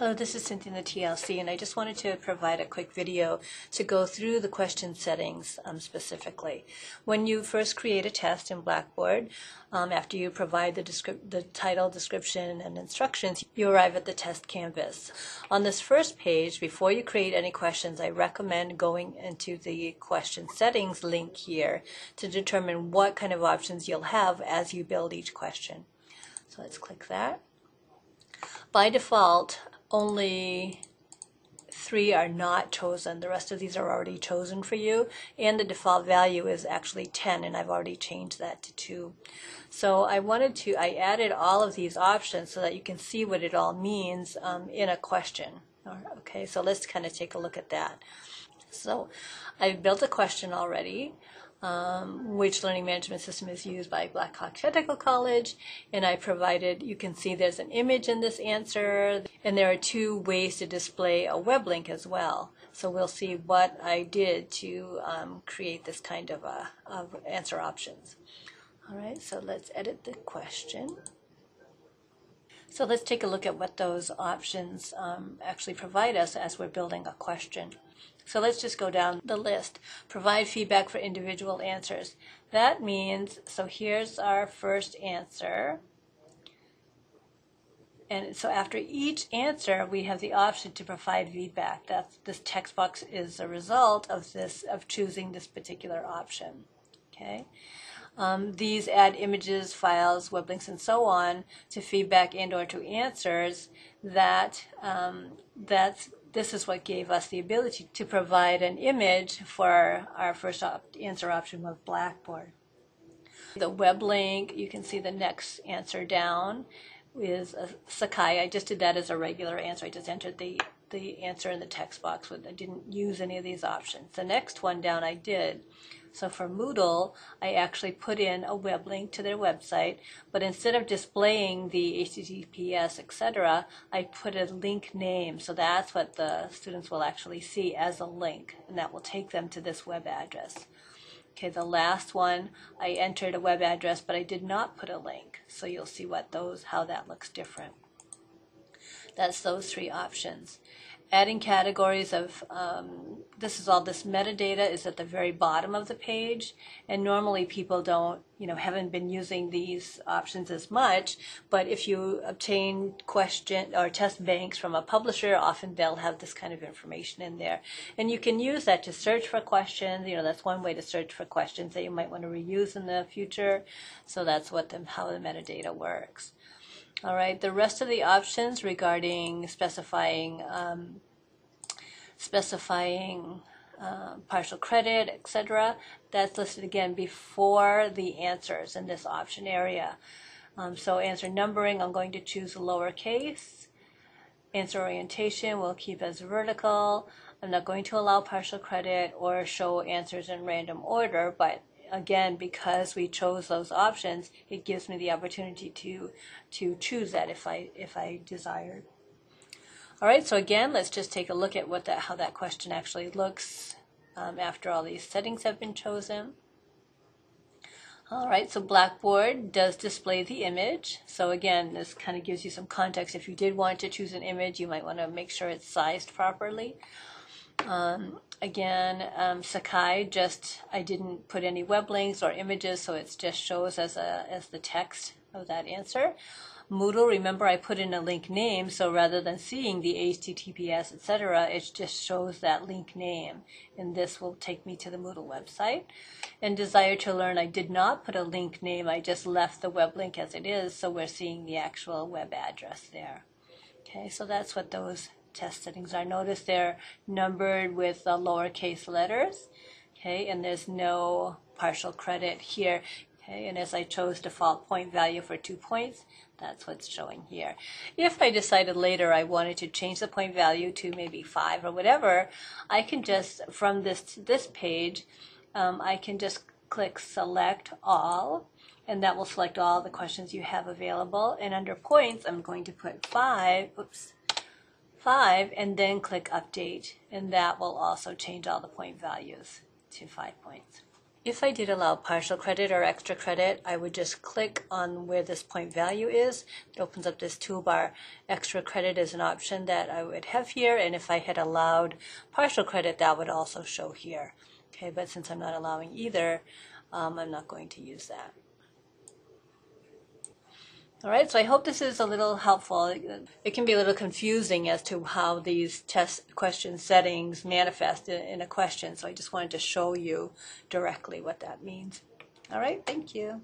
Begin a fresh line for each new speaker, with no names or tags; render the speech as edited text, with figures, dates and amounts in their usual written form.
Hello, this is Cynthia in the TLC, and I just wanted to provide a quick video to go through the question settings specifically. When you first create a test in Blackboard, after you provide the title, description, and instructions, you arrive at the test canvas. On this first page, before you create any questions, I recommend going into the question settings link here to determine what kind of options you'll have as you build each question. So let's click that. By default, only 3 are not chosen. The rest of these are already chosen for you, and the default value is actually 10, and I've already changed that to 2. So I added all of these options so that you can see what it all means in a question. Okay, so let's kind of take a look at that. So I've built a question already. Which learning management system is used by Blackhawk Technical College, and I provided, you can see there's an image in this answer, and there are 2 ways to display a web link as well. So we'll see what I did to create this kind of answer options. All right, so let's edit the question. So let's take a look at what those options actually provide us as we're building a question. So let's just go down the list. Provide feedback for individual answers. That means, so here's our first answer. And so after each answer, we have the option to provide feedback. This text box is a result of choosing this particular option. Okay. These add images, files, web links, and so on to feedback and/or to answers. This is what gave us the ability to provide an image for our first answer option with Blackboard. The web link, you can see the next answer down is Sakai. I just did that as a regular answer. I just entered the answer in the text box. I didn't use any of these options. The next one down I did. So for Moodle, I actually put in a web link to their website, but instead of displaying the HTTPS, etc., I put a link name. So that's what the students will actually see as a link, and that will take them to this web address. Okay, the last one, I entered a web address, but I did not put a link. So you'll see how that looks different. That's those 3 options. Adding categories of, this metadata is at the very bottom of the page, and normally people haven't been using these options as much, but if you obtain question or test banks from a publisher, often they'll have this kind of information in there. And you can use that to search for questions. That's one way to search for questions that you might want to reuse in the future. So that's how the metadata works. All right, the rest of the options regarding specifying partial credit, etc., that's listed again before the answers in this option area. So answer numbering, I'm going to choose lowercase. Answer orientation we'll keep as vertical. I'm not going to allow partial credit or show answers in random order, but again, because we chose those options, it gives me the opportunity to choose that if I desired. All right, so again, let's just take a look at how that question actually looks after all these settings have been chosen. All right, so Blackboard does display the image. So again, this kind of gives you some context. If you did want to choose an image, you might want to make sure it's sized properly. Again, Sakai, I didn't put any web links or images, so it just shows as the text of that answer. Moodle, remember I put in a link name, so rather than seeing the HTTPS, etc., it just shows that link name, and this will take me to the Moodle website. And Desire to Learn, I did not put a link name, I just left the web link as it is, so we're seeing the actual web address there. Okay, so that's what those test settings are. Notice they're numbered with lowercase letters, okay, and there's no partial credit here. Okay, and as I chose default point value for 2 points, that's what's showing here. If I decided later I wanted to change the point value to maybe 5 or whatever, I can just, from this page, I can just click select all, and that will select all the questions you have available. And under points, I'm going to put 5, and then click update, and that will also change all the point values to 5 points. If I did allow partial credit or extra credit, I would just click on where this point value is. It opens up this toolbar. Extra credit is an option that I would have here, and if I had allowed partial credit, that would also show here. Okay, but since I'm not allowing either, I'm not going to use that. All right, so I hope this is a little helpful. It can be a little confusing as to how these test question settings manifest in a question, so I just wanted to show you directly what that means. All right, thank you.